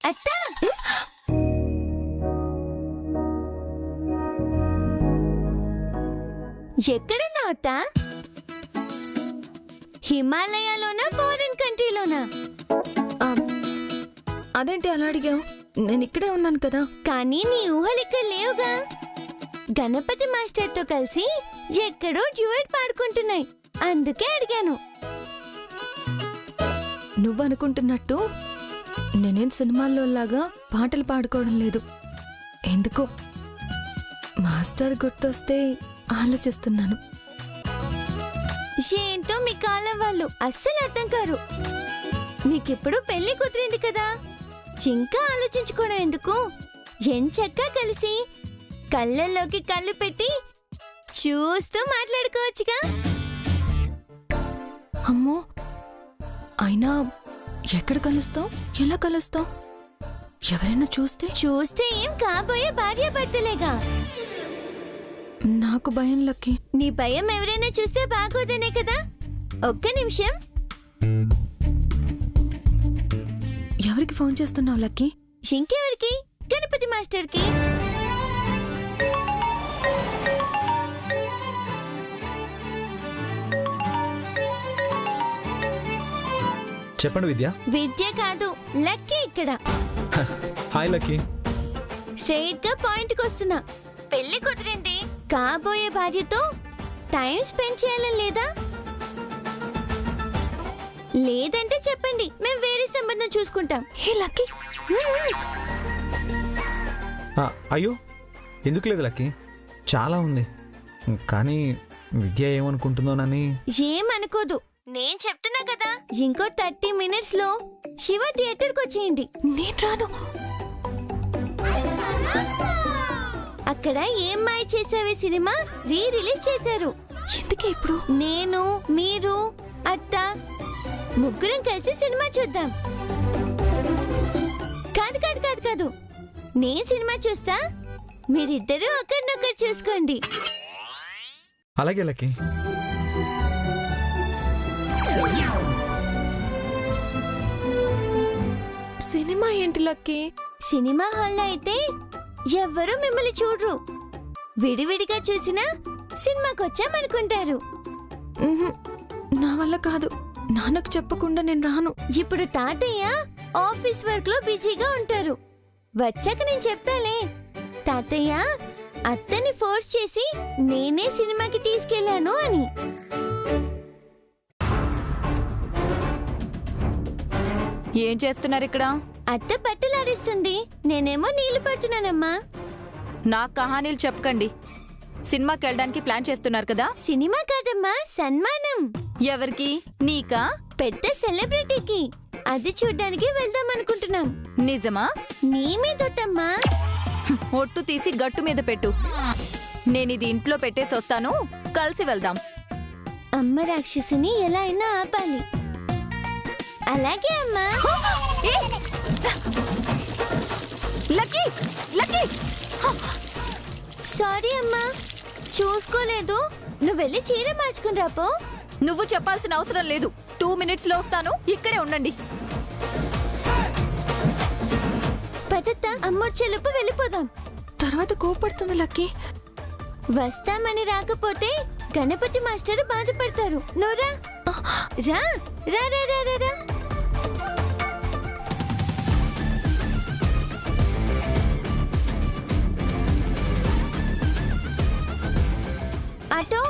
అత్త ఎక్కడున్నా అత్త? హిమాలయాలోనా ఫారిన్ కంట్రీలోనా? అదేంటి అలా అడిగావు? నేను ఇక్కడే ఉన్నాను కదా. కానీ నీ ఊహలు ఇక్కడ లేవుగా. గణపతి మాస్టర్తో కలిసి ఎక్కడో డ్యూయట్ పాడుకుంటున్నాయి, అందుకే అడిగాను. నువ్వు అనుకుంటున్నట్టు నేనేం సినిమాల్లో లాగా పాటలు పాడుకోవడం లేదు. ఎందుకో మాస్టర్ గుర్తొస్తే ఆలోచిస్తున్నాను. ఏంటో మీ కాలం వాళ్ళు అస్సలు అర్థం కారు. మీకిప్పుడు పెళ్లి కుదిరింది కదా, ఇంకా ఆలోచించుకోవడం ఎందుకు? ఎంచక్కా కలిసి కళ్ళల్లోకి కళ్ళు పెట్టి చూస్తూ మాట్లాడుకోవచ్చుగా. అమ్మో, అయినా ఎక్కడ కలుస్తావు? ఎలా కలుస్తావు? ఎవరైనా చూస్తే ఏం కాబోయే భార్యాభర్తలేగా. నాకు భయం లక్కీ. నీ భయం ఎవరైనా చూస్తే బాగోదనే కదా. ఒక్క నిమిషం. ఎవరికి ఫోన్ చేస్తున్నావు లక్కీ? ఇంకెవరికి? గణపతి మాస్టర్కి. చెప్పండి విద్య. విద్య కాదు, లక్కీ ఇక్కడ. Hi lucky. స్ట్రైట్ గా పాయింట్కి వస్తున్నా. పెళ్లి కుదిరింది, కాబోయే భార్యతో టైం స్పెండ్ చేయాలని లేదా? లేదంటే చెప్పండి, మేము వేరే సంబంధం చూసుకుంటాం. హే లక్కీ. అయ్యో ఎందుకు లేదు లక్కీ, చాలా ఉంది. కానీ విద్య ఏమనుకుంటుందోనని. ఏమనుకోదు, నేను చెప్తున్నా కదా. ఇంకో 30 minutes లో శివ థియేటర్కి వచ్చేయండి. నేను రాను. అక్కడ ఏం మాయ చేసావే సినిమా రిలీజ్ చేశారు. ఎందుకే ఇప్పుడు? నేను, మీరు, అత్త ముగ్గురం కలిసి సినిమా చూద్దాం. కాదు కాదు కాదు కాదు, నేను సినిమా చూస్తా, మీరిద్దరూ ఒకరినొకరు చూసుకోండి. అలాగే లక్కీ. సినిమా ఏంటి లక్కీ? సినిమా హాల్లో అయితే ఎవ్వరూ మిమ్మల్ని చూడరు. విడివిడిగా చూసినా సినిమాకి వచ్చామనుకుంటారు. నా వల్ల కాదు. నాన్నకు చెప్పకుండా నేను రాను. ఇప్పుడు తాతయ్య ఆఫీస్ వర్క్ లో బిజీగా ఉంటారు. వచ్చాక నేను చెప్తాలే. తాతయ్య అత్తని ఫోర్స్ చేసి నేనే సినిమాకి తీసుకెళ్లాను అని. ఏం చేస్తున్నారు ఇక్కడ? అత్త బట్టలాడిస్తుంది, నేనేమో నీళ్లు పడుతున్నానమ్మా. నాకు కహానీలు చెప్పకండి. సినిమాకి వెళ్ళడానికి ప్లాన్ చేస్తున్నారు కదా? సినిమా కాదమ్మా, సన్మానం. ఎవరికి? నీకా? పెద్ద సెలబ్రిటీకి. అది చూడ్డానికి వెళ్దాం అనుకుంటున్నాం. నిజమా? నీ మీదొట్టమ్మా. ఒట్టు తీసి గట్టు మీద పెట్టు. నేనిది ఇంట్లో పెట్టేసి వస్తాను, కలిసి వెళ్దాం. అమ్మ రాక్షసుని ఎలా అయినా ఆపాలి. అలాగే అమ్మా. Lucky, lucky. సారీ అమ్మా, చూసుకోలేదు. నువ్వు వెళ్ళి చీర మార్చుకుని రాపో. నువ్వు చెప్పాల్సిన అవసరం లేదు. 2 minutes లో వస్తాను, ఇక్కడే ఉండండి. పదత్త, అమ్మొచ్చేలోపు వెళ్ళిపోదాం. తర్వాత కోపడుతుంది లక్కీ. వస్తామని రాకపోతే గణపతి మాస్టర్ బాధపడతారు. నువ్వు రా రా రా రా రా రా రా. ఆటో.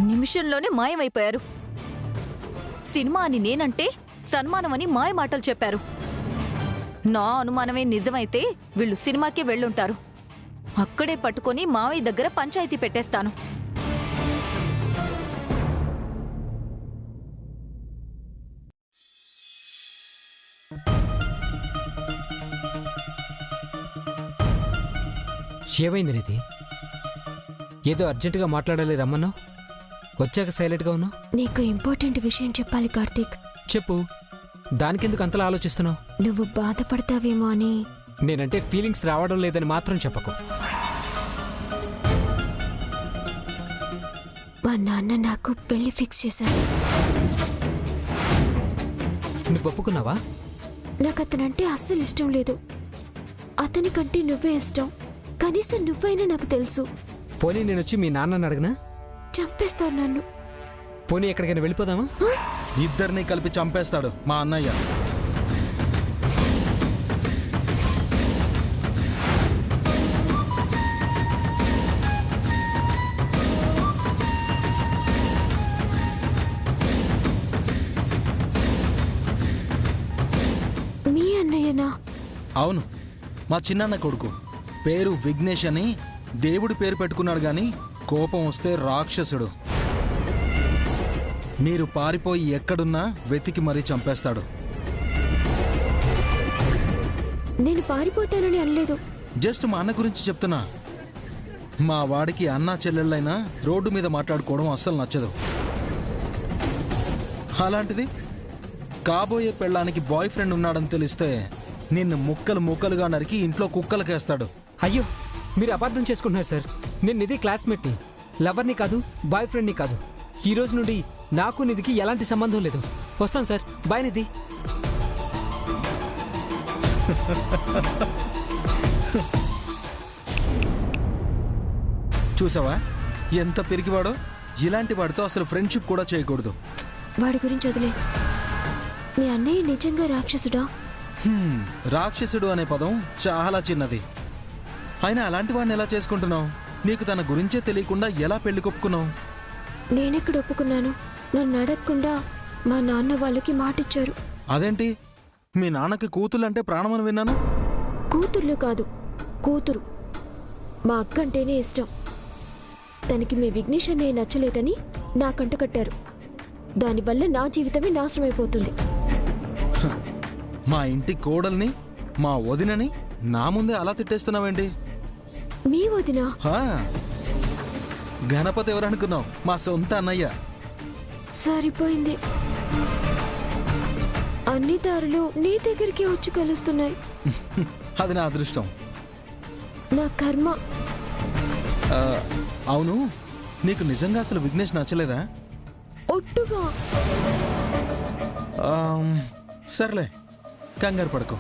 నిమిషంలోనే మాయమైపోయారు. సినిమా అని నేనంటే సన్మానం అని మాయ మాటలు చెప్పారు. నా అనుమానమే నిజమైతే వీళ్ళు సినిమాకే వెళ్ళుంటారు. అక్కడే పట్టుకొని మావయ్య దగ్గర పంచాయతీ పెట్టేస్తాను. ఏమైంది నీది? ఏదో అర్జెంటుగా మాట్లాడాలి రమ్మన్నా, వచ్చాక సైలెంట్గా ఉన్నావు. నీకు ఇంపార్టెంట్ విషయం చెప్పాలి కార్తీక్. చెప్పు. దానికెందుకు అంతలా ఆలోచిస్తున్నావు? నువ్వు బాధపడతావేమో అని. నేనంటే ఫీలింగ్స్ రావడం లేదని మాత్రం చెప్పకు. మా నాన్న నాకు పెళ్లి ఫిక్స్ చేశారు. నువ్వు ఒప్పుకున్నావా? నాకు అతనంటే అస్సలు ఇష్టం లేదు. అతనికంటే నువ్వే ఇష్టం. కనీసం నువ్వైనా నాకు తెలుసు. పోనీ నేను వచ్చి మీ నాన్నని అడగనా? చంపేస్తావు నన్ను. పోనీ ఎక్కడికైనా వెళ్ళిపోదామా? ఇద్దరిని కలిపి చంపేస్తాడు మా అన్నయ్య. మీ అన్నయ్యనా? అవును, మా చిన్నాన్న కొడుకు. పేరు విఘ్నేష్ అని దేవుడి పేరు పెట్టుకున్నాడు గాని కోపం వస్తే రాక్షసుడు. మీరు పారిపోయి ఎక్కడున్నా వెతికి మరీ చంపేస్తాడు. నేను పారిపోతానని అనలేదు. జస్ట్ మా అన్న గురించి చెప్తున్నా. మా వాడికి అన్నా చెల్లెళ్ళైనా రోడ్డు మీద మాట్లాడుకోవడం అస్సలు నచ్చదు. అలాంటిది కాబోయే పెళ్ళానికి బాయ్ ఫ్రెండ్ ఉన్నాడని తెలిస్తే నిన్ను ముక్కలు ముక్కలుగా నరికి ఇంట్లో కుక్కలకేస్తాడు. అయ్యో, మీరు అబద్ధం చేసుకుంటున్నారు సార్. నేను నిధి క్లాస్మేట్ని, లవర్ని కాదు, బాయ్ ఫ్రెండ్ని కాదు. ఈ రోజు నుండి నాకు నిధికి ఎలాంటి సంబంధం లేదు. వస్తాను సార్. బాయ్ నిధి. చూసావా ఎంత పెరిగివాడో? ఇలాంటి వాడితో అసలు ఫ్రెండ్షిప్ కూడా చేయకూడదు. వాడి గురించి వదిలే. మీ అన్నయ్య నిజంగా రాక్షసుడా? రాక్షసుడు అనే పదం చాలా చిన్నది. అయినా అలాంటి వాడిని ఎలా చేసుకుంటున్నావు? నీకు తన గురించే తెలియకుండా ఎలా పెళ్లి కొప్పుకున్నావు? నేనెక్కడ ఒప్పుకున్నాను? నన్ను అడగకుండా మా నాన్న వాళ్ళకి మాటిచ్చారు. అదేంటి? మీ నాన్నకి కూతుళ్ళంటే ప్రాణమని విన్నాను. కూతుర్లు కాదు, కూతురు. మా అక్క అంటేనే ఇష్టం. తనకి మీ విఘ్నేష్ అన్నయ్య నచ్చలేదని నా కంట కట్టారు. దానివల్ల నా జీవితమే నాశనమైపోతుంది. మా ఇంటి కోడల్ని, మా వదినని నా ముందే అలా తిట్టేస్తున్నావేంటి? మీ వదినా? గణపతి ఎవరనుకున్నావు? మా సొంత అన్నయ్య. సరిపోయింది. అన్ని దారులు నీ దగ్గరికి వచ్చి కలుస్తున్నాయి. అది నా అదృష్టం. నా కర్మ. అవును, నీకు నిజంగా అసలు విఘ్నేష్ నచ్చలేదా? ఒట్టుగా. సర్లే, కంగారు పడకు.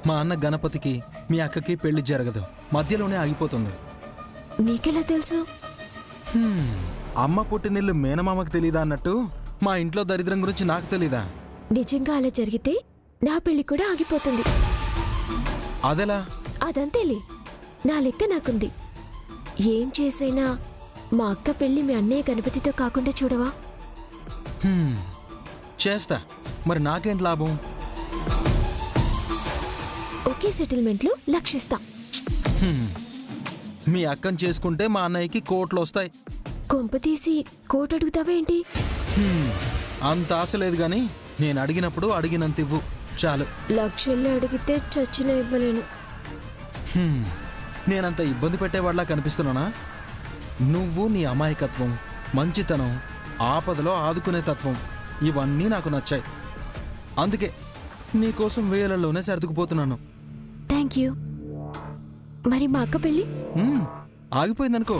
మా అన్న గణపతికి మీ అక్కకి పెళ్లి జరగదు, మధ్యలోనే ఆగిపోతుంది. నీకెలా తెలుసు? అమ్మ పుట్టినిల్లు మేనమామకు తెలీదా అన్నట్టు మా ఇంట్లో దరిద్రం గురించి నాకు తెలీదా? నిజంగా అలా జరిగితే నా పెళ్లి కూడా ఆగిపోతుంది. అదెలా? అదంతేలే, నా లెక్క నాకుంది. ఏం చేసైనా మా అక్క పెళ్లి మీ అన్నయ్య గణపతితో కాకుండా చూడవా? చేస్తా. మరి నాకేంటి లాభం? ఒకే సెటిల్మెంట్లో లక్షిస్తా. మీ అక్కని చేసుకుంటే మా అన్నయ్యకి కోట్లు వస్తాయి. కొంప తీసి కోట్ అడుగుతావేంటి? అంత ఆశ లేదు గాని నేను అడిగినప్పుడు అడిగినంత ఇవ్వు చాలు. లక్షల్లో అడిగితే చచ్చినా ఇవ్వలేను. నేనంత ఇబ్బంది పెట్టేవాళ్ళ కనిపిస్తున్నానా? నువ్వు నీ అమాయకత్వం, మంచితనం, ఆపదలో ఆదుకునే తత్వం ఇవన్నీ నాకు నచ్చాయి. అందుకే నీకోసం వేలల్లోనే సర్దుకుపోతున్నాను. Thank you. మరి మా అక్క పెళ్ళి? ఆగిపోయిందనుకో.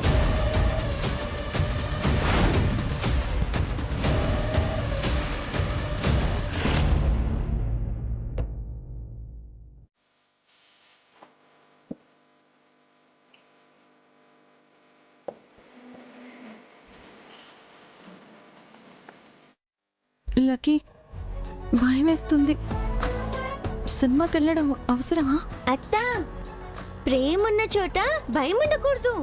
లక్కీ, భయం వేస్తుంది. సినిమాకి వెళ్ళడం అవసరమా? అత్తా, ప్రేమున్న చోట భయం ఉండకూడదు.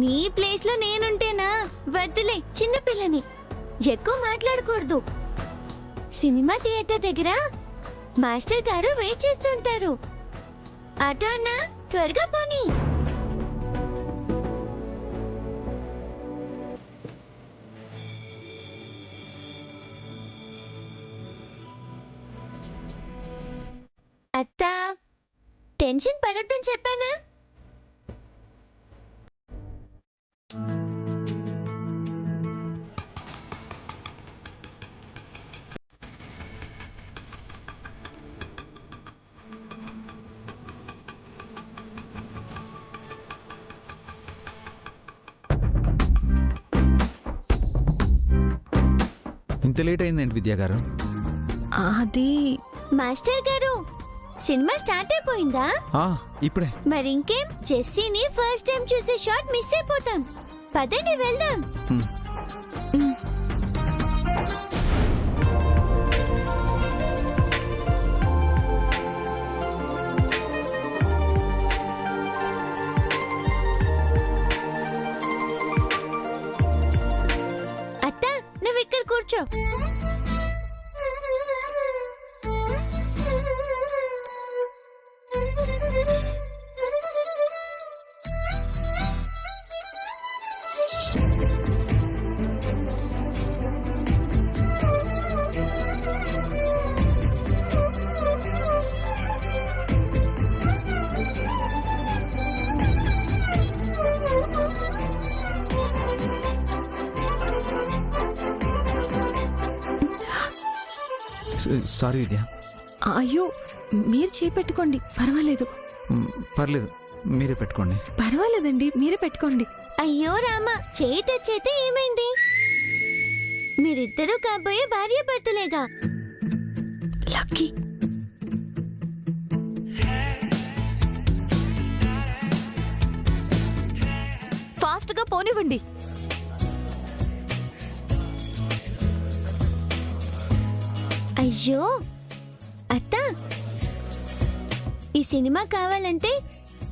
నీ ప్లేస్లో నేనుంటేనా? వద్దులే, చిన్నపిల్లని. ఎక్కువ మాట్లాడకూడదు. సినిమా థియేటర్ దగ్గర మాస్టర్ గారు వెయిట్ చేస్తుంటారు. అటో అన్నా, త్వరగా పోనీ. అత్తా, టెన్షన్ పడొద్దని చెప్పానా? ఇంత లేట్ అయిందేంటి విద్యా గారు? అది మాస్టర్ గారు, సినిమా స్టార్ట్ అయిపోయిందా? ఇప్పుడే. మరి ఇంకేం, జెస్సీని ఫస్ట్ టైం చూసే షాట్ మిస్ అయిపోతాం. పదండి వెళ్దాం. అత్త, నువ్వు ఇక్కడ కూర్చో. సారీ విద్య. అయ్యో, మీరు చేపెట్టుకోండి, పర్వాలేదు. పర్లేదు, మీరే పెట్టుకోండి. పర్వాలేదండి, మీరే పెట్టుకోండి. అయ్యో రామా, చేయి టచ్ అయితే ఏమైంది? మీరిద్దరూ కాబోయే భార్య భర్తలేగా. లక్కీ. ఫాస్ట్ గా పోనివ్వండి. అయ్యో అత్త, ఈ సినిమా కావాలంటే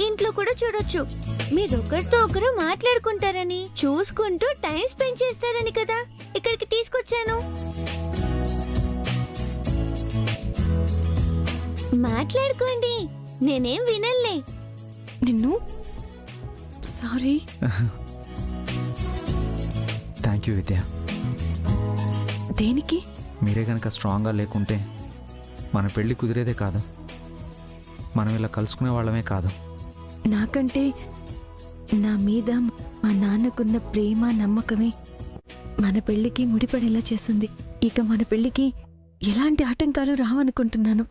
ఇంట్లో కూడా చూడొచ్చు. మీరొకరితో ఒకరు మాట్లాడుకుంటారని, చూసుకుంటూ టైం స్పెండ్ చేస్తారని కదా ఇక్కడికి తీసుకొచ్చాను. మాట్లాడుకోండి, నేనేం వినల్లే. నిన్ను సారీ. థ్యాంక్ యూ విద్య. దేనికి? మీరే కనుక స్ట్రాంగ్గా లేకుంటే మన పెళ్ళి కుదిరేదే కాదు, మనం ఇలా కలుసుకునే వాళ్ళమే కాదు. నాకంటే నా మీద మా నాన్నకున్న ప్రేమ, నమ్మకమే మన పెళ్లికి ముడిపడేలా చేస్తుంది. ఇక మన పెళ్లికి ఎలాంటి ఆటంకాలు రావనుకుంటున్నాను.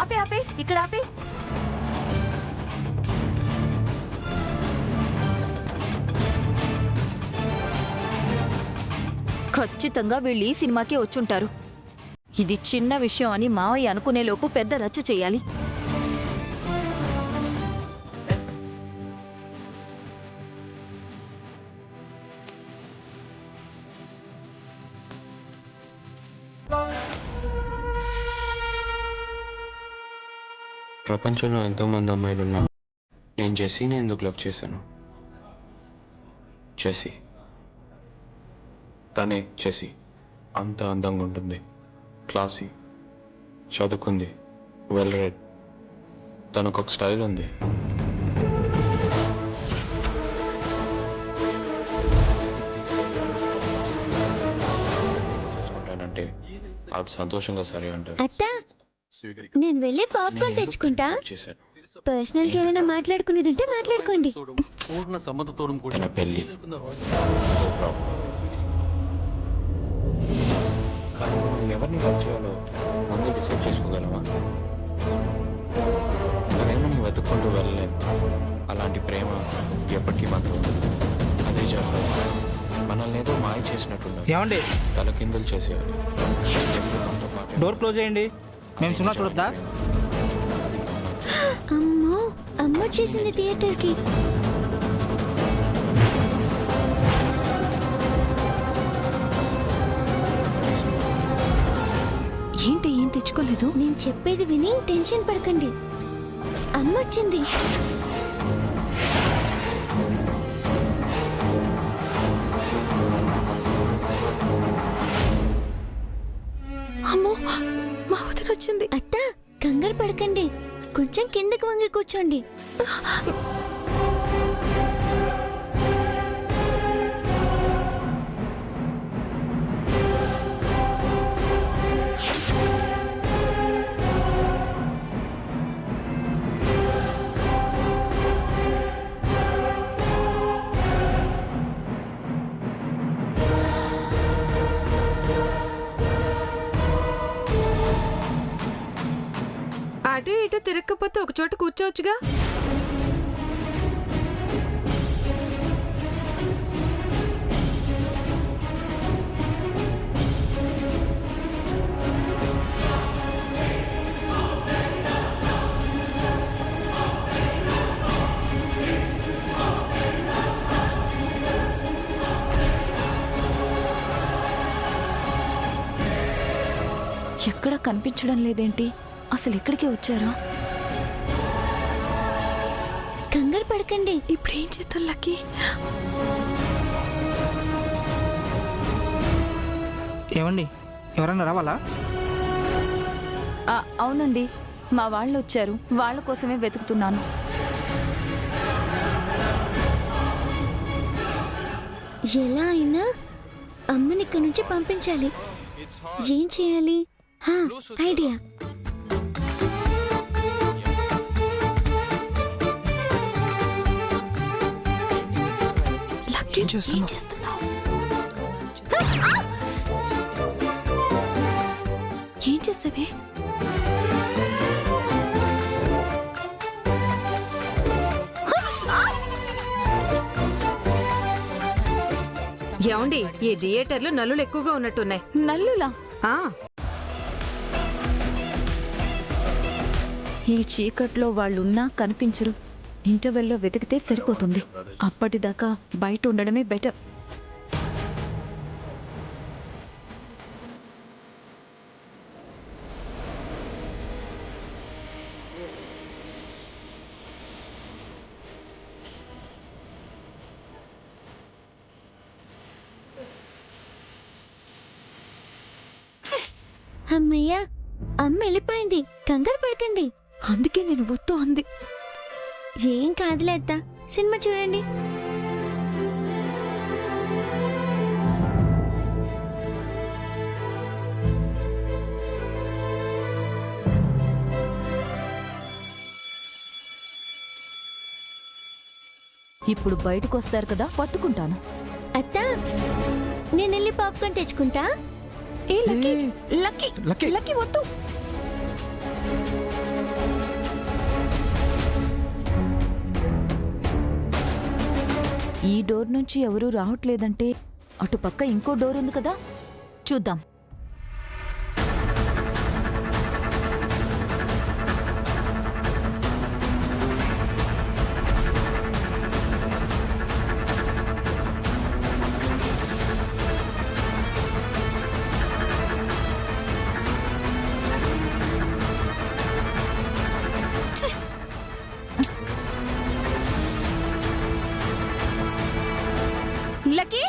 ఆపే ఆపే, ఇక్కడ ఆపే. ఖచ్చితంగా వీళ్ళు ఈ సినిమాకే వచ్చుంటారు. ఇది చిన్న విషయం అని మావయ్య అనుకునేలోపు పెద్ద రచ్చ చేయాలి. ప్రపంచంలో ఎంతోమంది అమ్మాయిలు ఉన్నా నేను జెస్సీని ఎందుకు లవ్ చేశాను? జెస్సీ, తనే జెస్సీ. అంత అందంగా ఉంటుంది, క్లాసీ, చదువుకుంది, వెల్ రెడ్. తనకు ఒక స్టైల్ ఉంది. చేసుకుంటానంటే ఆవిడ సంతోషంగా సరే అంటారు. అత్త, నేను వెళ్ళి పాప్కార్న్ తెచ్చుకుంటా. పర్సనల్ గా ఏమైనా మాట్లాడుకునేది ఉంటే మాట్లాడుకోండి. తన పెళ్లి కానీ మనం ఎవరిని లవ్ చేయాలో ముందు డిసైడ్ చేసుకోగలమా? ప్రేమని వెతుక్కుంటూ వెళ్ళలేము. అలాంటి ప్రేమ ఎప్పటికీ మనతో ఉండదు. అదే జరగాలి. మనల్ని ఏదో మాయ చేసినట్టున్నారు. ఏమండి, తల కిందులు చేసేయాలి. డోర్ క్లోజ్ చేయండి. మేము సినిమా చూడొద్దా? అమ్మో, అమ్మ వచ్చేసింది థియేటర్ కి. ఏంటి, ఏం తెచ్చుకోలేదు? నేను చెప్పేది విని టెన్షన్ పడకండి. అమ్మ వచ్చింది. వచ్చింది. అత్త కంగారు పడకండి, కొంచెం కిందకి వంగి కూర్చోండి. అటు ఇటు తిరగకపోతే ఒక చోట కూర్చోవచ్చుగా. ఎక్కడా కనిపించడం లేదేంటి? అసలు ఎక్కడికి వచ్చారా? కంగారు పడకండి. ఇప్పుడు ఏం చేద్దాం లక్కీ? ఏమండి, ఎవరన్నా రావాలా? అవునండి, మా వాళ్ళు వచ్చారు. వాళ్ళ కోసమే వెతుకుతున్నాను. ఎలా అయినా అమ్మని ఇక్కడి నుంచి పంపించాలి. ఏం చేయాలి? ఐడియా. ఏం చేస్తున్నావు? ఏం చేసావే? ఏమండి, ఈ థియేటర్లు నల్లులు ఎక్కువగా ఉన్నట్టున్నాయి. నల్లులా? ఈ చీకట్లో వాళ్ళున్నా కనిపించరు. ఇంటర్వెల్లో వెతికితే సరిపోతుంది. అప్పటిదాకా బయట ఉండడమే బెటర్. అమ్మయ్యా, అమ్మ వెళ్ళిపోయింది. కంగారు పడకండి. అందుకే నేను వద్దు అంది. ఏం కాదులే అత్త, సినిమా చూడండి. ఇప్పుడు బయటకు వస్తారు కదా, పట్టుకుంటాను. అత్త, నేను వెళ్ళి పాప్కార్న్ తెచ్చుకుంటా. ఏ లక్కీ, లక్కీ, లక్కీ. లక్కీ వద్దు. ఈ డోర్ నుంచి ఎవరూ రావట్లేదంటే అటుపక్క ఇంకో డోర్ ఉంది కదా, చూద్దాం. లక్కీ